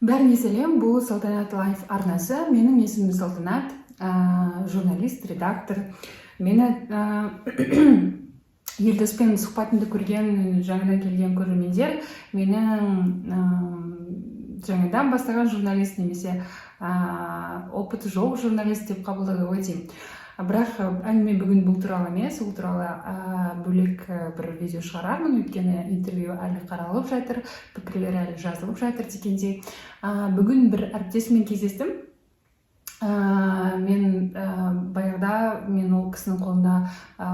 Бәріңе сәлем, бұл Салтанат Лайф арнасы. Менің есімім Салтанат, журналист, редактор. Мені Елдоспен сұхбатымды көрген, жаңадан келген көрермендер, менің жаңадан бастаған журналист немесе опыты жоқ журналист деп қабылдауға өтеймін. Бірақ әңгіме бүгін бұл туралы емес, ол туралы бөлек бір видео шығарармын, өйткені интервью әлі қаралып жатыр, пікірлер әлі жазылып жатыр дегендей. Бүгін бір әріптесіммен кездестім. Баяғыда мен ол кісінің қолында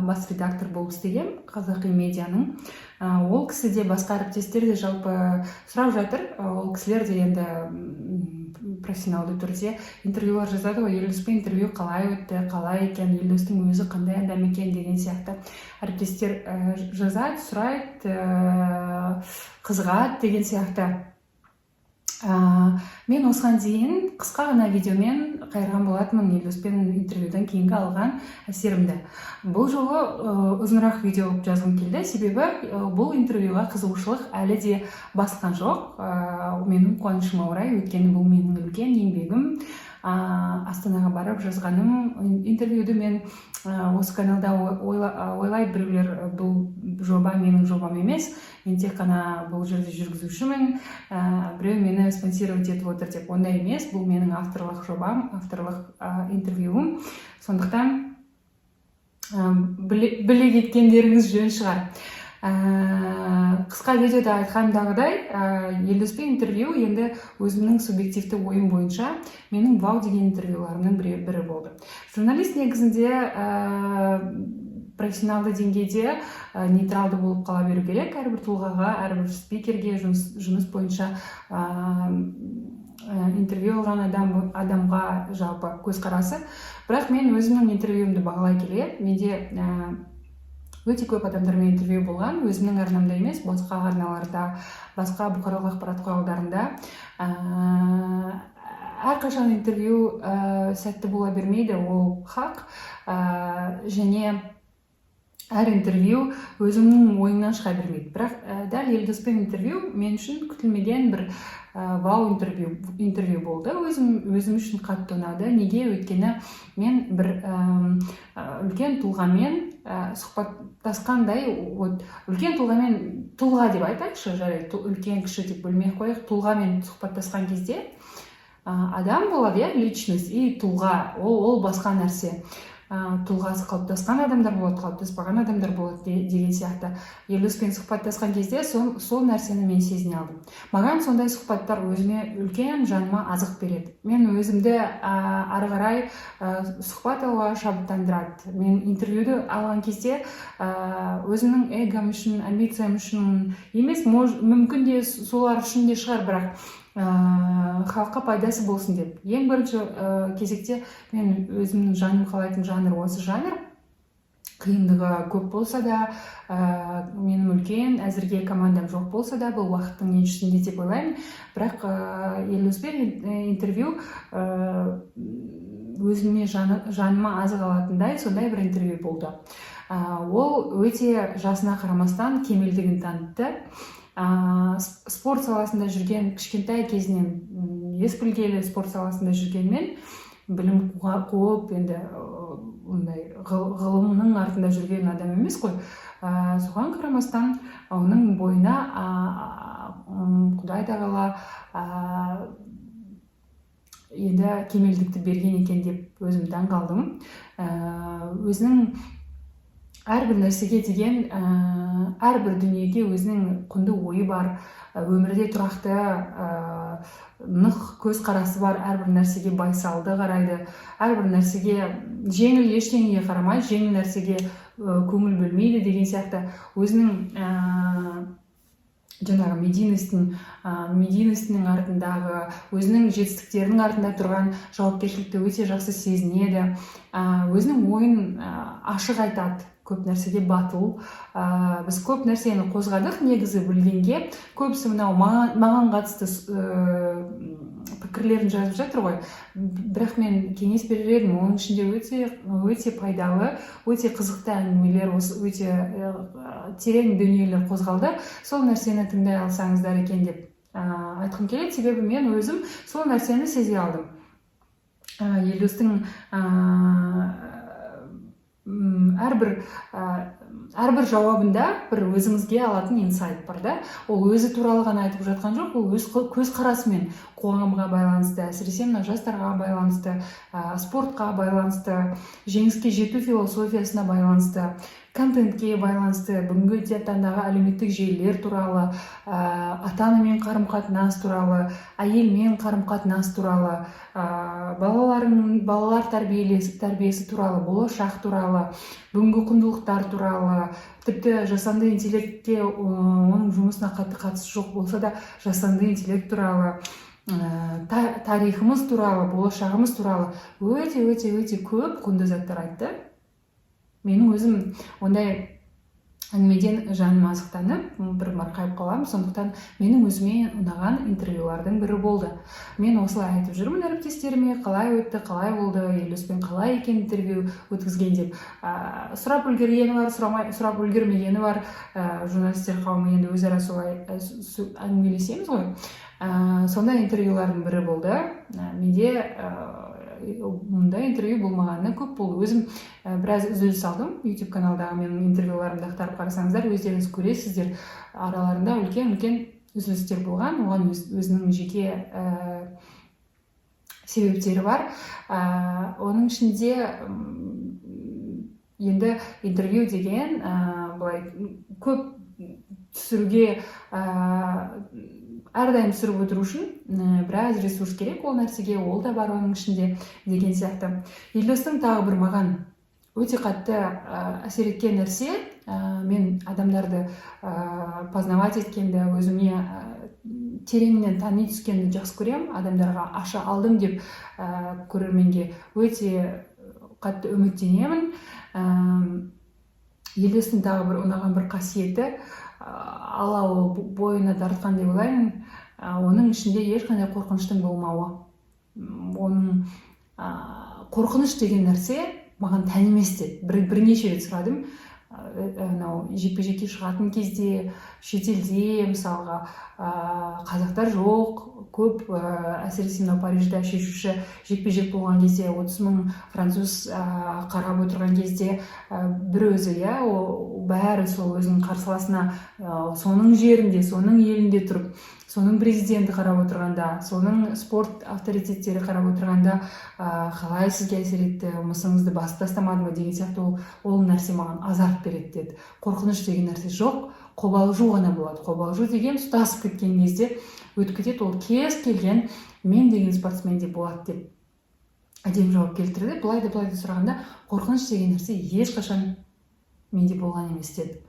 бас редактор болып істегем, Қазақи медианың. Ол кісі де басқа әріптестер де жалпы сұрап жатыр. Ол кісілер де енді профессионалды түрде интервьюлар жазады ғой, Елдоспен интервью қалай өтті, қалай екен, Елдостың өзі қандай адам екен деген сияқты әріптестер жазады, сұрайды, қызығады деген сияқты. Мен осыған дейін қысқа ғана видеомен қайырған болатынмын Елдоспен интервьюдан кейінгі алған әсерімді. Бұл жолы ұзынырақ видео жазғым келді, себебі бұл интервьюға қызығушылық әлі де басқан жоқ. Менің қуанышыма орай, өйткені бұл менің үлкен еңбегім. Астанаға барып жазғаным интервьюді мен осы каналда ойлайды біреулер, бұл жоба менің жобам емес, мен тек қана бұл жерде жүргізушімін, біреу мені спонсировать етіп отыр деп. Ондай емес, бұл менің авторлық жобам, авторлық интервьюім. Сондықтан біле кеткендеріңіз жөн шығар. Қысқа видеода айтқандағыдай, Елдоспен интервью енді өзімнің субъективті ойым бойынша менің вау деген интервьюларымның бірі болды. Журналист негізінде профессионалды деңгейде нейтралды болып қала беру керек, әрбір тұлғаға, әрбір спикерге жұмыс бойынша интервью алған адамға жалпы көзқарасы. Бірақ мен өзімнің интервьюімді бағалай келе, менде өте көп адамдармен интервью болған, өзімнің арнамда емес, басқа арналарда, басқа бұқаралық ақпарат құралдарында. Әрқашан интервью сәтті бола бермейді, ол хақ. Және әр интервью өзімнің ойымнан шыға бермейді. Бірақ дәл Елдоспен интервью мен үшін күтілмеген бір вау интервью болды. Өзім үшін қатты ұнады. Неге? Өйткені мен бір үлкен тұлғамен сұхбаттасқандай, үлкен тұлғамен, тұлға деп айтайықшы, жарайды, үлкен кіші деп бөлмей қойық, тұлғамен сұхбаттасқан кезде адам болады, личность и тұлға, ол басқа нәрсе. Тұлғасы қалыптасқан адамдар болады, қалыптаспаған адамдар болады деген сияқты. Елдоспен сұхбаттасқан кезде сол нәрсені мен сезіне алдым. Маған сондай сұхбаттар өзіме үлкен жаныма азық береді. Мен өзімді ары қарай сұхбат алуға шабыттандырады. Мен интервьюді алған кезде өзімнің эгом үшін, амбициям үшін емес, мүмкін де солар үшін де шығар, бірақ халыққа пайдасы болсын деп. Ең бірінші кезекте мен өзімнің жаным қалайтын жанр осы жанр. Қиындығы көп болса да, менің үлкен әзірге командам жоқ болса да, бұл уақыттың еншісінде деп ойлаймын. Бірақ Елдоспен интервью өзіме жаныма азық алатындай сондай бір интервью болды. Ол өте жасына қарамастан кемелдігін танытты. Спорт саласында жүрген, кішкентай кезінен ес білгелі спорт саласында жүргенмен білім қуып, енді ғылымның артында жүрген адам емес қой. Соған қарамастан оның бойына Құдай тағала енді кемелдікті берген екен деп өзім таң қалдым. Өзінің әрбір нәрсеге деген, әрбір дүниеге өзінің құнды ойы бар, өмірде тұрақты нық көзқарасы бар, әрбір нәрсеге байсалды қарайды, әрбір нәрсеге жеңіл ештеңеге қарамай, жеңіл нәрсеге көңіл бөлмейді деген сияқты өзінің жаңағы медийностінің артындағы, өзінің жетістіктерінің артында тұрған жауапкершілікті өте жақсы сезінеді, өзінің ойын ашық айтады, көп нәрсеге батыл. Біз көп нәрсені қозғадық негізі білгенге, көбісі мынау маған қатысты пікірлерін жазып жатыр ғой. Бірақ мен кеңес берер едім, оның ішінде өте пайдалы, өте қызықты әңгімелер, өте терең дүниелер қозғалды. Сол нәрсені тыңдай алсаңыздар екен деп айтқым келеді, себебі мен өзім сол нәрсені сезе алдым. Елдостың әрбір жауабында бір өзіңізге алатын инсайт бар да. Ол өзі туралы ғана айтып жатқан жоқ, ол өз көзқарасымен қоғамға байланысты, әсіресе мына жастарға байланысты, спортқа байланысты, жеңіске жету философиясына байланысты, контентке байланысты, бүгінгі таңдағы әлеуметтік желілер туралы, ата-анамен қарым-қатынас туралы, әйелмен қарым-қатынас туралы, балалар тәрбиесі туралы, болашақ туралы, бүгінгі құндылықтар туралы, тіпті жасанды интеллектке оның жұмысына қатысы жоқ болса да, жасанды интеллект туралы, тарихымыз туралы, болашағымыз туралы өте көп құнды заттар айтты. Менің өзім ондай әңгімеден жаным азықтанып, бір марқайып қаламын, сондықтан менің өзіме ұнаған интервьюлардың бірі болды. Мен осылай айтып жүрмін әріптестеріме, қалай өтті, қалай болды, Елдоспен қалай екен интервью өткізген деп. Сұрап үлгергені бар, сұрап үлгермегені бар. Журналистер қауымы енді өзара солай әңгімелесеміз ғой. Сондай интервьюлардың бірі болды. Менде мұндай интервью болмағанына көп болды. Өзім біраз үзіліс алдым. YouTube каналдағы менің интервьюларымды ақтарып қарасаңыздар, өздеріңіз көресіздер. Араларында үлкен үзілістер болған. Оған өзінің жеке себептері бар. Оның ішінде енді интервью деген былай көп түсіруге әрдайым түсіріп отыру үшін біраз ресурс керек, ол нәрсеге, ол да бар оның ішінде деген сияқты. Елдостың тағы бір маған өте қатты әсер еткен нәрсе, мен адамдарды познавать еткенді, өзіме тереңінен тани түскенді жақсы көрем, адамдарға аша алдым деп көрерменге өте қатты үміттенемін. Елдостың тағы бір ұнаған бір қасиеті, алау бойына тартқан деп ойлаймын, оның ішінде ешқандай қорқыныштың болмауы. Оның қорқыныш деген нәрсе маған тән емес деп бірнеше рет сұрадым. Жекпе-жекке шығатын кезде, шетелде мысалға қазақтар жоқ, көп, әсіресе Парижде шешуші жекпе-жек болған кезде 30 000 француз қарап отырған кезде бір өзі, бәрі сол өзінің қарсыласына соның жерінде, соның елінде тұрып, соның президенті қарап отырғанда, соның спорт авторитеттері қарап отырғанда қалай сізге әсер етті, мысыңызды басып тастамады ма деген сияқты ол нәрсе маған азарт береді деді. Қорқыныш деген нәрсе жоқ, қобалжу ғана болады. Қобалжу деген тұтасып кеткен кезде өтіп кетеді, ол кез келген мен деген спортсменде болады деп әдемі жауап келтірді. Былай да сұрағанда, қорқыныш деген нәрсе ешқашан менде болған емес деді.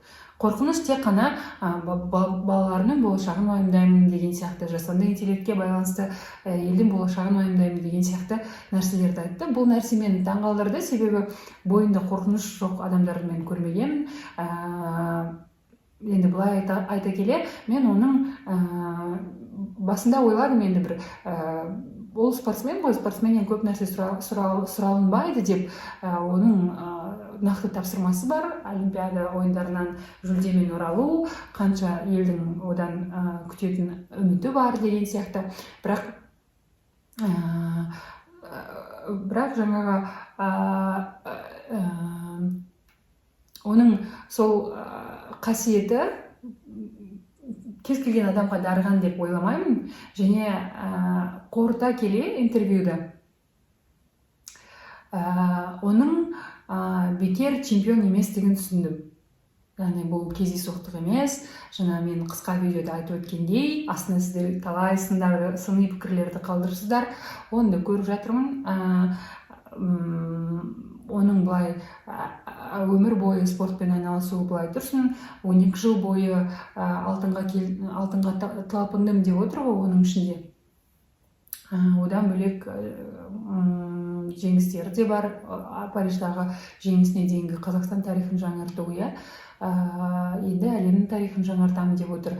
Қорқыныш тек қана балаларының болашағын уайымдаймын деген сияқты, жасанды интеллектке байланысты елдің болашағын уайымдаймын деген сияқты нәрселерді айтты. Бұл нәрсе мені таңғалдырды, себебі бойында қорқыныш жоқ адамдарды мен көрмегенмін. Енді былай айта келе, мен оның басында ойладым, енді бір ол спортсмен ғой, спортсменнен көп нәрсе сұралынбайды деп, оның нақты тапсырмасы бар, Олимпиада ойындарынан жүлдемен оралу, қанша елдің одан күтетін үміті бар деген сияқты. Бірақ жаңағы оның сол қасиеті кез келген адамға дарыған деп ойламаймын. Және қорыта келе интервьюді оның бекер чемпион емес деген түсіндім. Яғни бұл кездейсоқтық емес. Жаңа мен қысқа видеода айтып өткендей, астына сіздер талай сыни пікірлерді қалдырсыздар. Оны да көріп жатырмын. Оның былай өмір бойы спортпен айналысуы былай тұрсын, 12 жыл бойы алтынға талпындым деп отыр ғой оның ішінде. Одан бөлек жеңістері де бар. Париждағы жеңісіне дейінгі Қазақстан тарихын жаңарту, енді әлемнің тарихын жаңартамын деп отыр.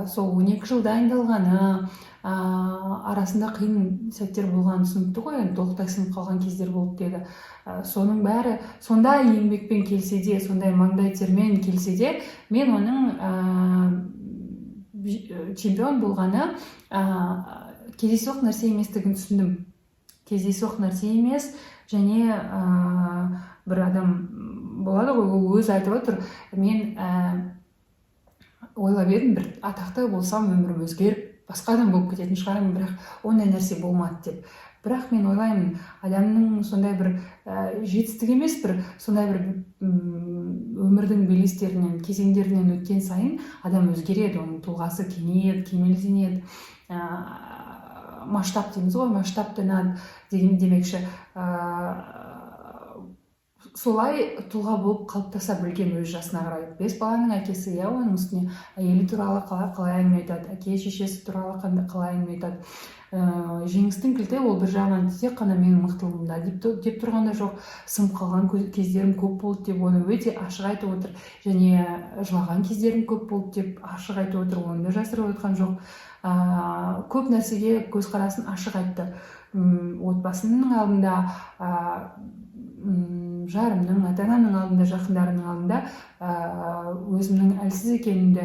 Сол 12 жыл дайындалғаны, арасында қиын сәттер болған түсінікті ғой, толықтай сынып қалған кездер болды деді. Соның бәрі сондай еңбекпен келсе де, сондай маңдай термен келсе де, мен оның чемпион болғаны кездейсоқ нәрсе еместігін түсіндім. Кездейсоқ нәрсе емес, және бір адам болады ғой, ол өзі айтып отыр, мен ойлап едім, бір атақты болсам өмірім өзгеріп басқа адам болып кететін шығармын, бірақ ондай нәрсе болмады деп. Бірақ мен ойлаймын, адамның сондай бір жетістік емес, бір сондай бір өмірдің белестерінен, кезеңдерінен өткен сайын адам өзгереді, оның тұлғасы кеңейеді, кемелденеді, масштаб дейміз ғой, масштабтанады деген демекші. Солай тұлға болып қалыптаса білген өз жасына қарай. 5 баланың әкесі, оның үстіне әйелі туралы қалай әңгіме айтады, әке шешесі туралы қалай әңгіме айтады. Жеңістің кілті ол бір жағынан тек қана менің мықтылығымда деп тұрғанда жоқ, сынып қалған кездерім көп болды деп оны өте ашық айтып отыр, және жылаған кездерім көп болды деп ашық айтып отыр, оны да жасырып отқан жоқ. Көп нәрсеге көзқарасын ашық айтты. Отбасының алдында, жарымның, ата-анамның алдында, жақындарымның алдында өзімнің әлсіз екенімді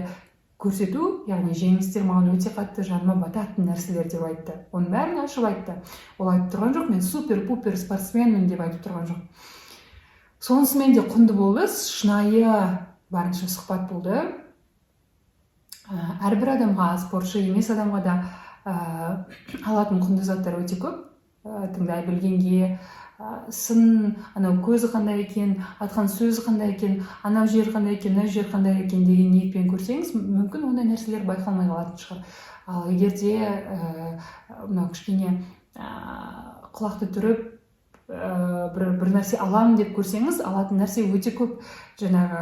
көрсету, яғни жеңістер маған өте қатты жаныма бататын нәрселер деп айтты. Оның бәрін ашып айтты. Ол айтып тұрған жоқ, мен супер-пупер спортсменмін деп айтып тұрған жоқ. Сонысымен де құнды болды, шынайы барынша сұхбат болды. Әрбір адамға, спортшы емес адамға да алатын құнды заттар өте көп. Тыңдай білгенге, сын, анау көзі қандай екен, атқан сөзі қандай екен, анау жер қандай екен, мынау жер қандай екен деген ниетпен көрсеңіз, мүмкін ондай нәрселер байқалмай қалатын шығар. Ал егерде мынау кішкене құлақты түріп бір нәрсе аламын деп көрсеңіз, алатын нәрсе өте көп. Жаңағы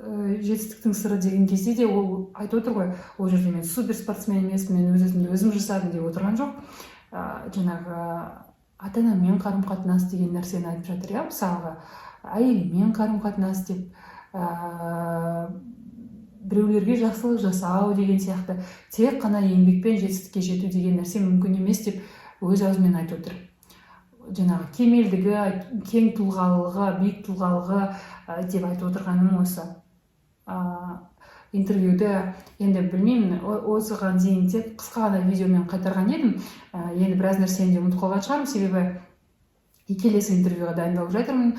жетістіктің сыры деген кезде де ол айтып отыр ғой, ол жерде мен супер спортсмен емеспін, мен өз-өзімді өзім жасадым деп отырған жоқ. Жаңағы ата-анамен қарым-қатынас деген нәрсені айтып жатыр, мысалға әйелмен қарым-қатынас деп, біреулерге жақсылық жасау деген сияқты, тек қана еңбекпен жетістікке жету деген нәрсе мүмкін емес деп өз аузымен айтып отыр. Жаңағы кемелдігі, кең тұлғалығы, биік тұлғалығы деп айтып отырғаным осы. Интервьюді енді білмеймін, осыған дейін тек қысқа ғана видеомен қайтарған едім. Енді біраз нәрсені де ұмытып қалған шығармын, себебі келесі интервьюға дайындалып жатырмын.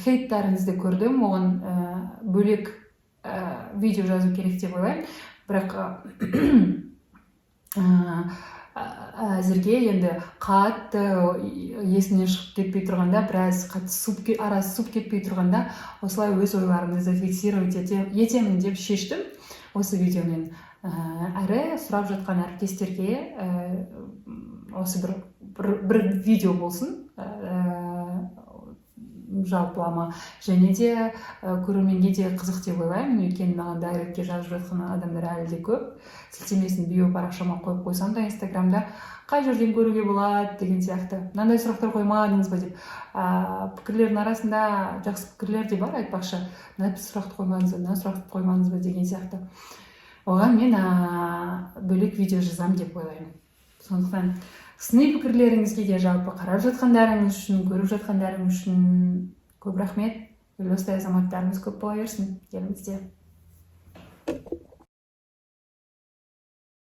Хейттарыңызды көрдім, оған бөлек видео жазу керек деп ойлаймын. Бірақ әзірге енді қатты есімнен шығып кетпей тұрғанда, біраз қатты арасы суып кетпей тұрғанда, осылай өз ойларымды зафиксировать етемін деп шештім осы видеомен. Әрі сұрап жатқан әріптестерге осы бір видео болсын, жалпылама, және де көрерменге де қызық деп ойлаймын, өйткені маған дайректке жазып жатқан адамдар әлі де көп. Сілтемесін био парақшама қойып қойсам да Инстаграмда қай жерден көруге болады деген сияқты. Мынандай сұрақтар қоймадыңыз ба деп. Пікірлердің арасында жақсы пікірлер де бар, айтпақшы. Мына сұрақты қоймадыңыз ба, мына сұрақты қоймадыңыз ба деген сияқты. Оған мен бөлек видео жазам деп ойлаймын. Сондықтан сыни пікірлеріңізге де, жалпы қарап жатқандарыңыз үшін, көріп жатқандарыңыз үшін көп рахмет. Осылай азаматтарымыз көп бола берсін елімізде.